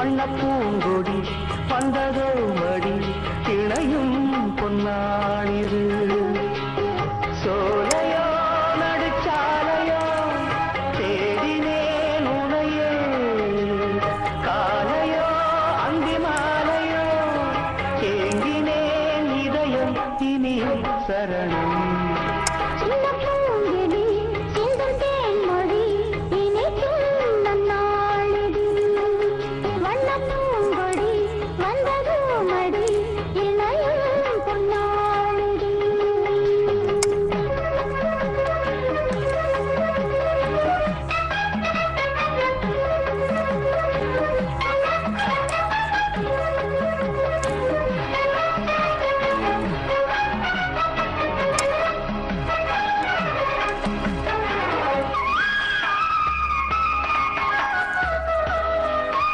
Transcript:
வண்ண பூங்கொடி வந்ததோ மடி இணையும் பொன்னாளிது சோலையோ நடுச்சாலையோ தேடினேன் உனையே காலையோ அந்தி மாலையோ ஏங்கினேன் இதயம் இனி சரணம்